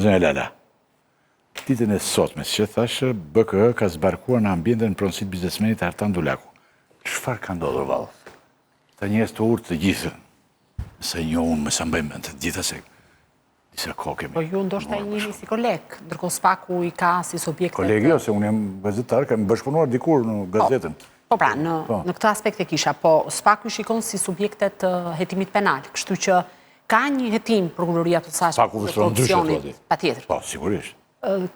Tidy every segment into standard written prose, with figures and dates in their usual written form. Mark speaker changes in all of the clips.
Speaker 1: Zënë Lala, ditën e sotme, që thashë, BKE ka zbarkuar në ambientin në pronësit biznesmenit Artan Dulaku. Çfarë ka ndodhur vallë? Ta njerëz të urtë të gjithë. Se një unë më sa mbajmë të gjitha se disa kohë kemi.
Speaker 2: Po ju ndoshta i njihni si koleg, ndërkohë Spaku i ka si subjekte.
Speaker 1: Kolegi, ose unë jam gazetar, kam bashkëpunuar dikur në gazetën.
Speaker 2: Po pra, në këtë aspekt e kisha, po Spaku i shikon si subjekte të hetimit penal, kështu që ka një hetim prokuroria e posaçme kundër korrupsionit, patjetër.
Speaker 1: Po, sigurisht.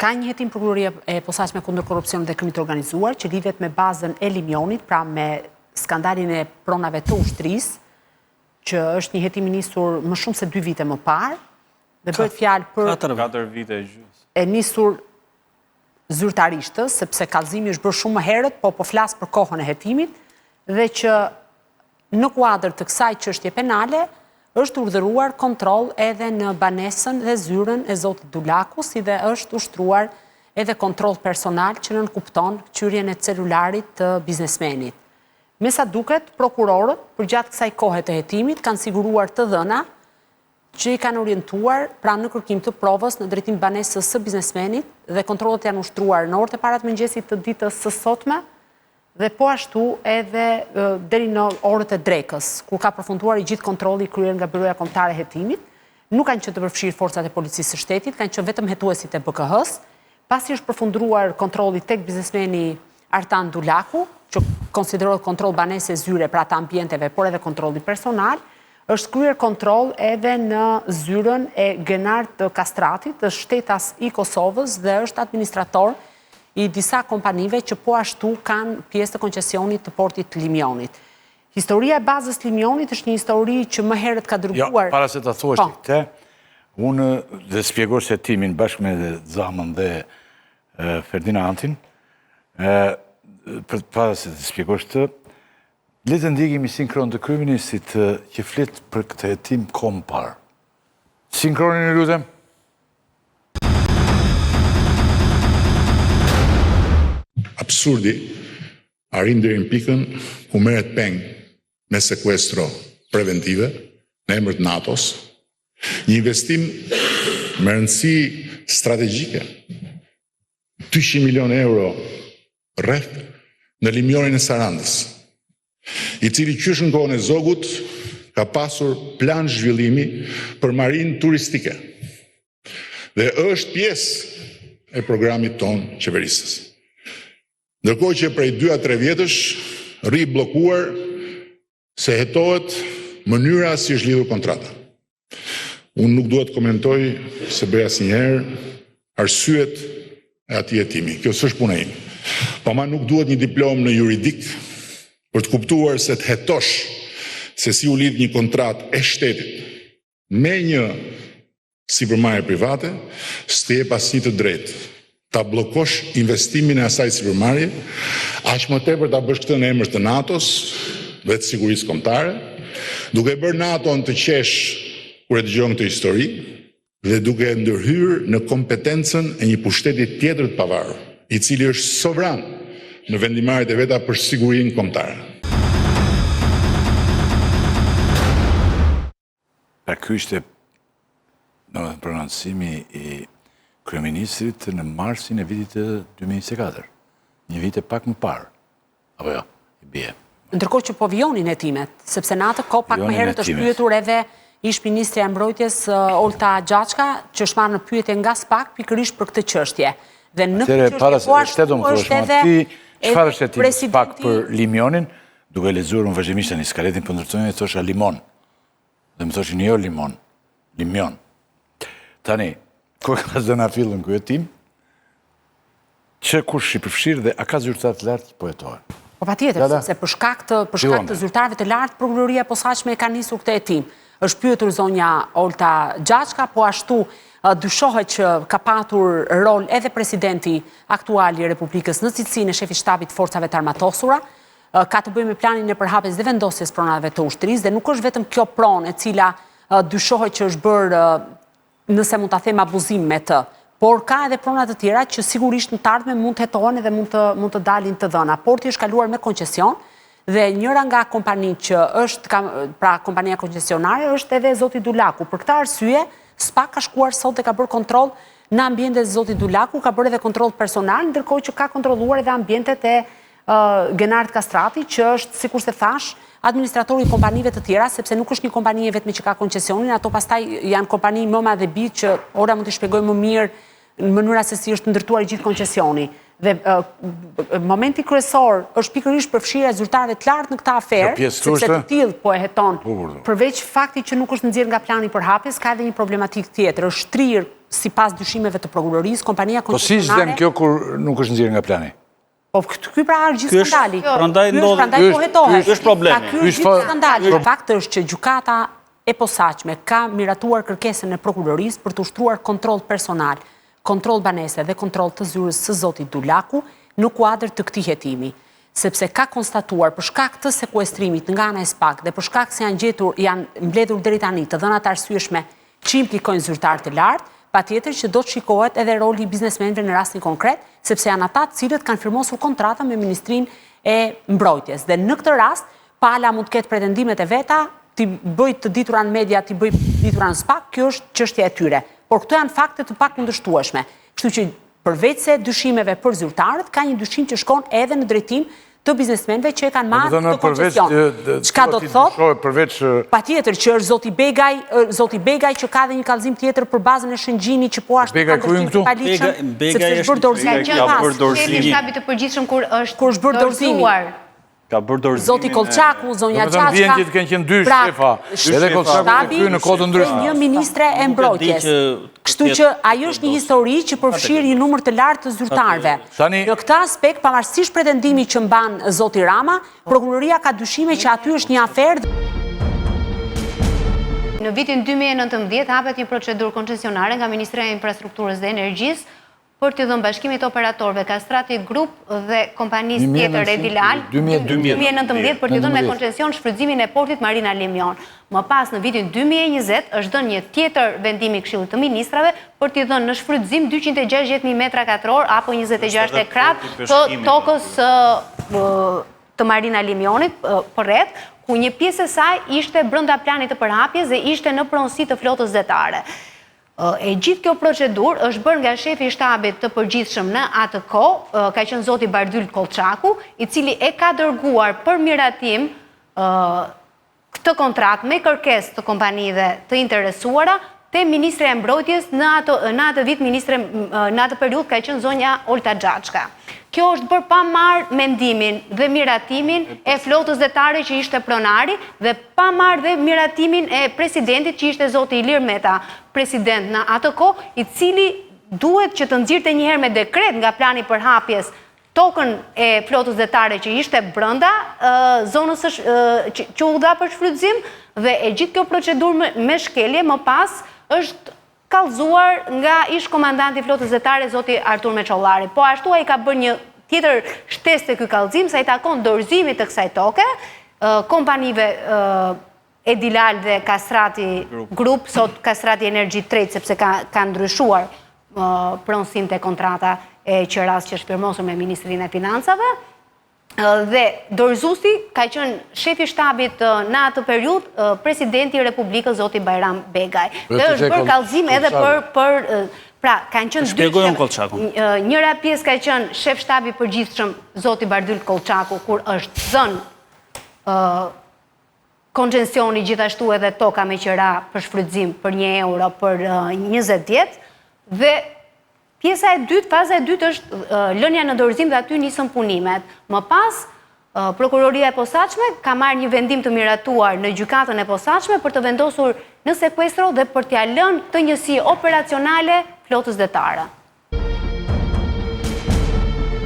Speaker 2: Ka një hetim prokuroria e posaçme kundër korrupsionit dhe krimit organizuar që lidhet me bazën e Limionit, pra me skandalin e pronave të ushtrisë, që është një hetim i nisur më shumë se 2 vite më parë, dhe bëhet fjalë për
Speaker 3: 4 vite e gjysmë.
Speaker 2: E nisur zyrtarishtës, sepse kallëzimi është bërë shumë më herët, po flas për kohën e hetimit, dhe që në kuadër të kësaj çështje penale është urdhëruar kontroll edhe në banesën dhe zyrën e zotit Dulaku, si dhe është ushtruar edhe kontroll personal që nënkupton qyrjen e celularit të biznesmenit. Me sa duket, prokurorët, përgjatë kësaj kohe të hetimit, kanë siguruar të dhëna që i kanë orientuar pra në kërkim të provës në drejtim banesës së biznesmenit dhe kontrollet janë ushtruar në orët e para të mëngjesit të ditës së sotme dhe po ashtu edhe deri në orët e drekës, ku ka përfunduar i gjithë kontrolli kryer nga Byroja Kombëtare e Hetimit. Nuk kanë qenë të përfshirë forcat e policisë së shtetit, kanë qenë vetëm hetuesit e BKH-s. Pasi është përfunduar kontrolli tek biznesmeni Artan Dulaku, që konsiderohet kontroll banese zyre pra të ambienteve, por edhe kontrolli personal, është kryer kontroll edhe në zyrën e Genart të Kastratit, të shtetas i Kosovës dhe është administrator i disa kompanive që po ashtu kanë pjesë të koncesionit të portit të Limionit. Historia e bazës Limionit është një histori që më herët ka dërguar...
Speaker 1: Jo, para se të thuash këtë, unë dhe spjegosh se timin bashkë me Zamën dhe Ferdinandin, para se të spjegosh të, le të ndjekemi sinkron të kryeministit që flet për këtë hetim kohë më parë. Sinkronin e lutem.
Speaker 4: Absurdi arrin deri në pikën ku merret peng me sekuestro preventive në emër të NATO-s, një investim me rëndësi strategjike, 200 milion euro rreth në Limionin e Sarandës, i cili qysh në kohën e Zogut ka pasur plan zhvillimi për marinë turistike dhe është pjesë e programit ton qeverisës. Ndërkohë që prej 2-3 vjetësh rri blokuar se hetohet mënyra si është lidhur kontrata. Unë nuk duhet komentoj se bëj asnjëherë arsyet e atij hetimi. Kjo s'është puna ime. Po ma nuk duhet një diplomë në juridik për të kuptuar se të hetosh se si u lidh një kontratë e shtetit me një sipërmarrje private, s'të jep asnjë të drejtë. Ta bllokosh investimin e asaj sipërmarrje, aq më tepër ta bësh këtë në emër të NATO-s dhe të sigurisë kombëtare, duke bërë NATO-n të qesh kur e dëgjon këtë histori dhe duke ndërhyrë në kompetencën e një pushteti tjetër të pavarur, i cili është sovran në vendimarrjet e veta për sigurinë kombëtare.
Speaker 1: Pra ky ishte prononcimi i kryeministrit në marsin e vitit 2024. Një vit e pak më parë. Apo jo, i bie.
Speaker 2: Ndërkohë që po vjonin hetimet, sepse në atë kohë pak më herët është pyetur edhe ish ministri e mbrojtjes Olta Gjaçka, që është marrë në pyetje nga SPAK pikërisht për këtë çështje. Dhe në
Speaker 1: çështje po është edhe çfarë është hetimi SPAK për Limionin, duke lexuar unë vazhdimisht tani skaletin po ndërtojnë e thosha Limon. Dhe më thoshin jo Limon, Limion. Tani, kur ka zëna fillën ky hetim, që kush i përfshirë dhe a ka zyrtar të lartë po hetohen?
Speaker 2: Po patjetër, sepse për shkak të zyrtarëve të lartë, prokuroria e posaçme e ka nisur këtë hetim. Është pyetur zonja Olta Gjaçka, po ashtu dyshohet që ka patur rol edhe presidenti aktual i Republikës në cilësinë e shefit shtabit të forcave të armatosura, ka të bëjë me planin e përhapjes dhe vendosjes pronave të ushtrisë dhe nuk është vetëm kjo pronë e cila dyshohet që është bërë, nëse mund ta them, abuzim me të, por ka edhe prona të tjera që sigurisht në të ardhmen mund të hetohen dhe mund të dalin të dhëna. Porti është kaluar me koncesion dhe njëra nga kompanitë që është, pra kompania koncesionare, është edhe zoti Dulaku. Për këtë arsye, SPAK ka shkuar sot dhe ka bërë kontroll në ambientet e zotit Dulaku, ka bërë edhe kontroll personal, ndërkohë që ka kontrolluar edhe ambientet e Genart Kastrati, që është, sikur se thash, administratori i kompanive të tjera, sepse nuk është një kompani e vetme që ka koncesionin, ato pastaj janë kompani Moma dhe Bit, që ora mund të shpjegoj më mirë në mënyra se si është ndërtuar gjithë koncesioni. Dhe momenti kryesor është pikërisht përfshirja e zyrtarëve të lartë në këtë aferë, sepse të tillë po e heton. Përveç faktit që nuk është nxjerrë nga plani përhapjes, ka edhe një problematik tjetër, është shtrirë sipas dyshimeve të prokurorisë, kompania koncesionare.
Speaker 1: Po si zden kjo kur nuk është nxjerrë nga plani?
Speaker 2: Po ky pra është gjithë skandali.
Speaker 3: Prandaj
Speaker 2: po hetohet.
Speaker 3: Ky është problemi.
Speaker 2: Ky është gjithë skandali. Fakti është që gjykata e posaçme ka miratuar kërkesën e prokurorisë për të ushtruar kontroll personal, kontroll banese dhe kontroll të zyrës së zotit Dulaku në kuadër të këtij hetimi, sepse ka konstatuar për shkak të sekuestrimit nga ana e SPAK dhe për shkak se janë mbledhur deri tani të dhënat arsyeshme që implikojnë zyrtar të lartë, patjetër që do të shikohet edhe roli i biznesmenëve në rastin konkret, sepse janë ata të cilët kanë firmosur kontrata me Ministrinë e Mbrojtjes. Dhe në këtë rast, pala mund të ketë pretendimet e veta, ti bëj të ditura në media, ti bëj ditura në SPAK, kjo është çështja e tyre. Por këto janë fakte të pakundërshtueshme. Kështu që përveç se dyshimeve për zyrtarët, ka një dyshim që shkon edhe në drejtim të biznesmenëve që e kanë marrë këtë koncesion. Çka do të thotë? Patjetër që është zoti Begaj që ka dhe një kallëzim tjetër për bazën e shëngjinit që po ashtu kanë ndërtim të paligjshëm, sepse është bërë dorëzimi.
Speaker 5: Shtabi të përgjithshëm kur
Speaker 2: është bërë dorëzimi.
Speaker 3: Ka bërë dorëzimi.
Speaker 2: Zoti Kolçaku, zonja Çaçka.
Speaker 1: Vjen që të kenë qenë dy shefa. Edhe Kolçaku këtu në kodë ndryshme.
Speaker 2: Një ministre e mbrojtjes. Kështu që ajo është një histori që përfshir një numër të lartë të zyrtarëve. Në këtë aspekt, pavarësisht pretendimit që mban zoti Rama, prokuroria ka dyshime që aty është një aferë.
Speaker 5: Në vitin 2019 hapet një procedurë koncesionare nga Ministria e Infrastrukturës dhe Energjisë për të dhënë bashkimit operatorëve Kastrati Group dhe kompanisë tjetër Edilal 2019 për të dhënë me koncesion shfrytëzimin e portit Marina Limion. Më pas në vitin 2020 është dhënë një tjetër vendim i Këshillit të Ministrave për të dhënë në shfrytëzim 260.000 metra katror apo 26 ekrat të tokës të Marina Limionit përreth, ku një pjesë e saj ishte brenda planit të përhapjes dhe ishte në pronësi të flotës zyrtare. E gjithë kjo procedurë është bërë nga shefi i shtabit të përgjithshëm në atë kohë, ka qenë zoti Bardyl Kolçaku, i cili e ka dërguar për miratim këtë kontratë me kërkesë të kompanive të interesuara te Ministria e Mbrojtjes në atë vit në atë periudhë ka qenë zonja Olta Xhaçka. Kjo është bërë pa marrë mendimin dhe miratimin e flotës zyrtare që ishte pronari dhe pa marrë dhe miratimin e presidentit që ishte zoti Ilir Meta, president në atë kohë, i cili duhet që të nxirrte një herë me dekret nga plani përhapjes tokën e flotës zyrtare që ishte brenda zonës që u dha për shfrytëzim dhe e gjithë kjo procedurë me shkelje më pas është kallëzuar nga ish komandanti flotës zyrtare zoti Artur Meçollari. Po ashtu ai ka bërë një tjetër shtesë te ky kallëzim sa i takon dorëzimit të kësaj toke, kompanive Edilal dhe Kastrati Group, sot Kastrati Energy Trade, sepse ka ndryshuar pronësim te kontrata e qeras që është firmosur me Ministrinë e Financave. Dhe dorëzuesi ka qenë shefi i shtabit në atë periudhë presidenti i Republikës zoti Bajram Begaj. Dhe është bërë kallëzim edhe pra kanë qenë dy. Njëra pjesë ka qenë shef shtabi i përgjithshëm zoti Bardyl Kolçaku kur është dhënë koncesioni gjithashtu edhe toka me qera për shfrytëzim për €1 për 20 vjet dhe pjesa e dytë, faza e dytë është lënia në dorëzim dhe aty nisën punimet. Më pas, prokuroria e posaçme ka marrë një vendim të miratuar në gjykatën e posaçme për të vendosur në sekuestro dhe për t'ia lënë të njësi operacionale flotës zyrtare.